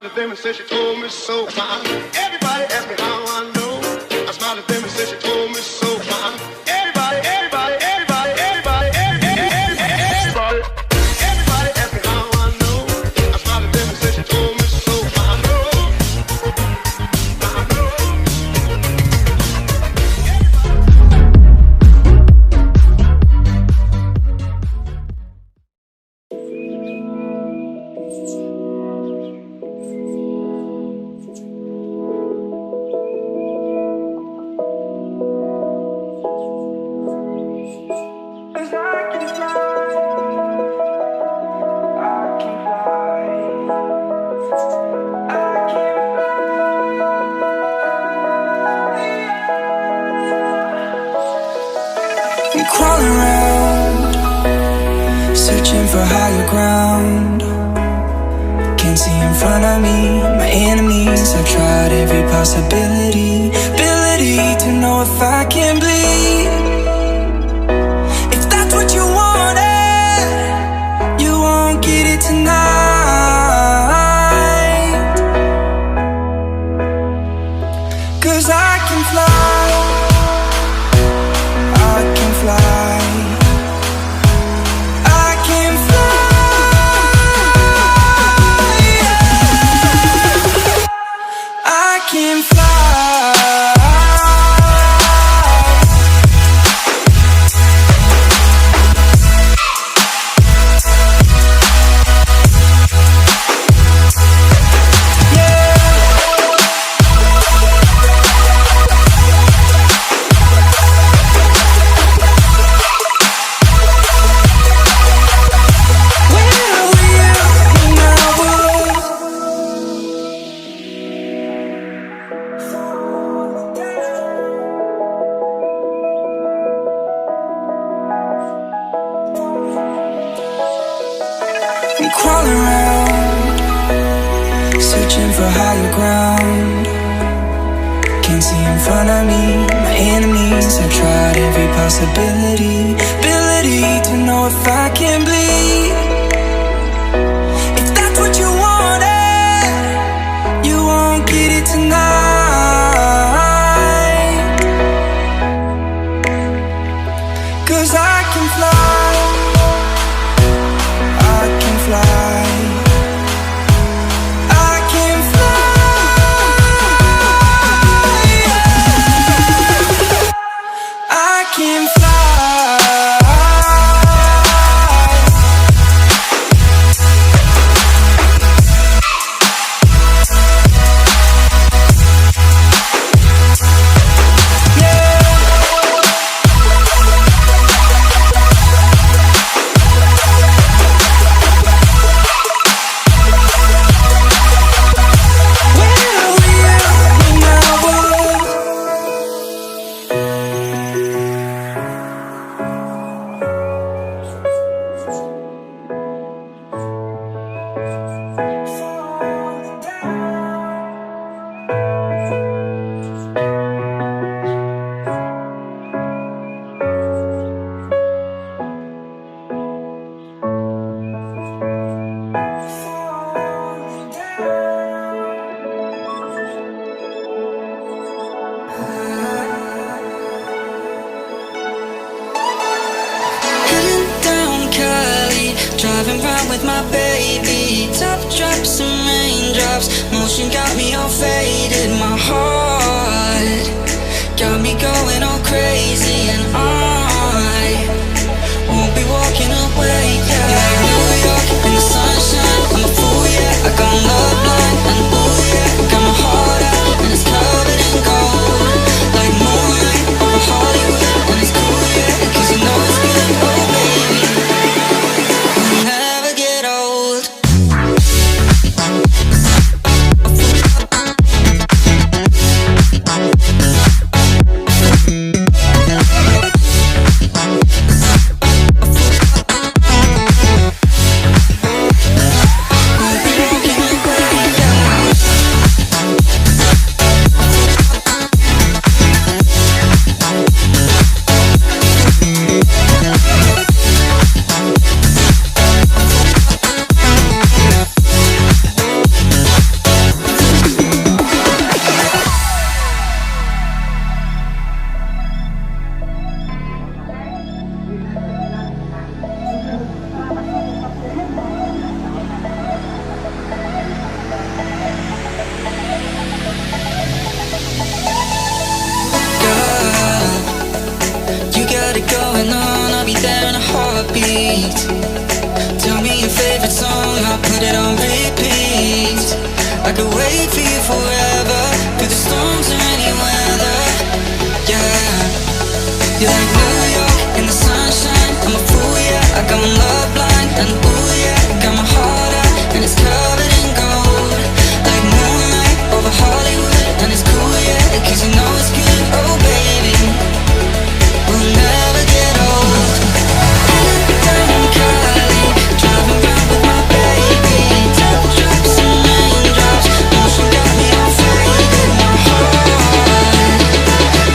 Them and said she told me so. Everybody asked me how I know. I smiled at them and said she told me so. Everybody asked me how I know. I smiled at them and said she told me so. I know. Crawling around, searching for higher ground. Can't see in front of me, my enemies. I've tried every possibility, ability to know if I can bleed. If that's what you wanted, you won't get it tonight. 'Cause I can fly, I can fly, I can fly, yeah. I can fly. Crawling around, searching for higher ground. Can't see in front of me, my enemies. I've tried every possibility, ability to know if I can bleed. If that's what you wanted, you won't get it tonight. 'Cause I can fly, I can fly, I can fly, yeah. I can fly. Driving round with my baby, top drops and raindrops. Motion got me all faded. My heart got me going all crazy, and I won't be walking away. Yeah, like New York in the sunshine. I'm a fool, yeah. I got love blind and ooh yeah. Got my heart out and it's covered in gold. Like moonlight over Hollywood, and it's cool, yeah. 'Cause you know it's good, oh baby. Never get old. Tell me your favorite song, I'll put it on repeat. I could wait for you forever, through the storms or any weather. Yeah, you're like New York in the sunshine. I'm a fool, yeah, I got my love blind. And ooh, yeah, got my heart out, and it's covered in gold. Like moonlight over Hollywood, and it's cool, yeah, cause you know it's good. Oh baby, we'll never get old. Down in Cali, driving around with my baby. Drops and raindrops, motion got me all faded. My heart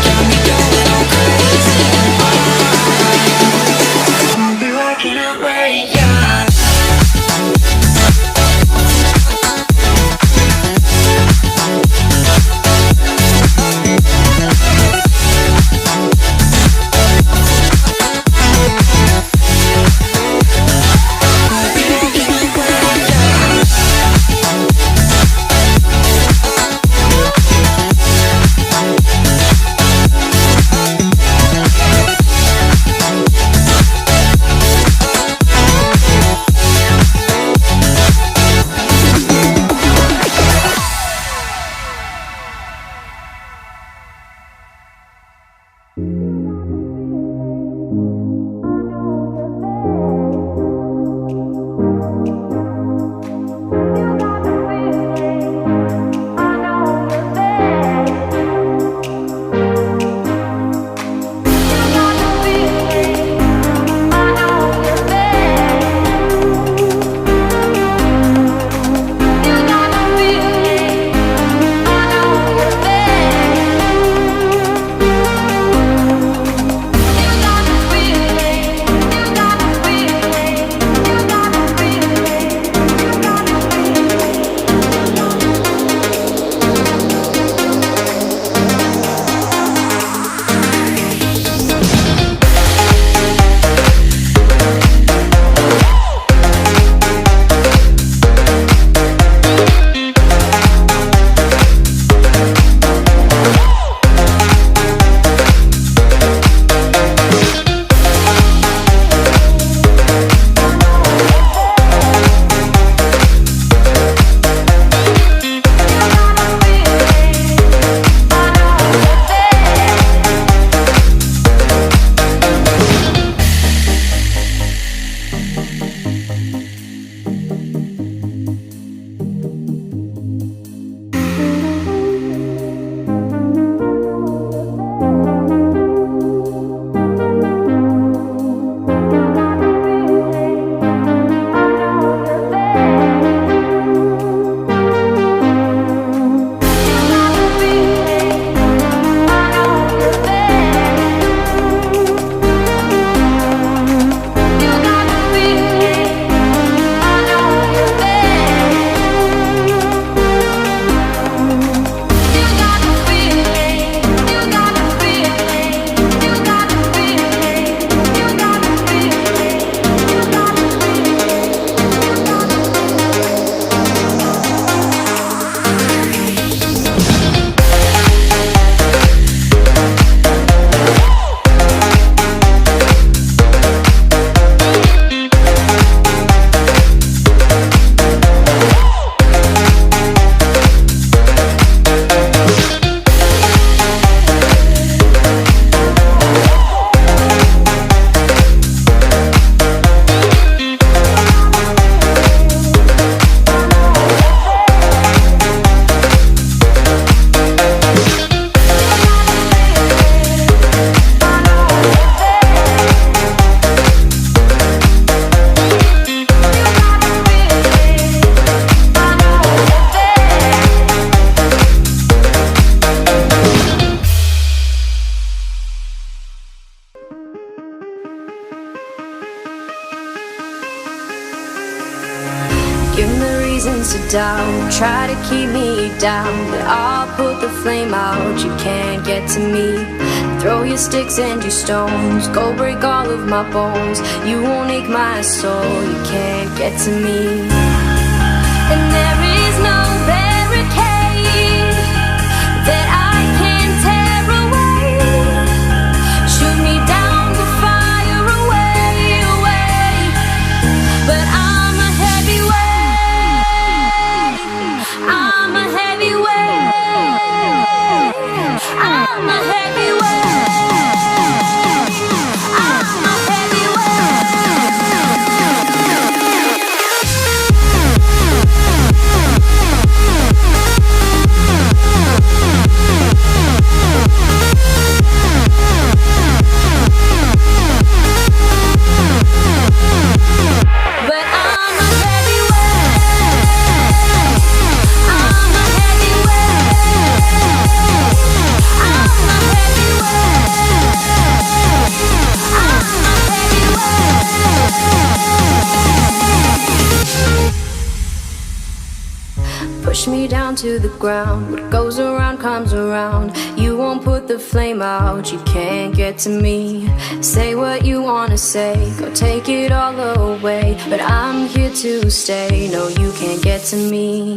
got me going all crazy. I'll be rocking it right, yeah. reasons to doubt, try to keep me down, but I'll put the flame out, you can't get to me. Throw your sticks and your stones, go break all of my bones, you won't ache my soul, you can't get to me. And there is no barricade that I can tear away. Shoot me down to fire away, away. push me down to the ground. What goes around comes around. You won't put the flame out, you can't get to me. Say what you wanna say, go take it all away, but I'm here to stay. No, you can't get to me.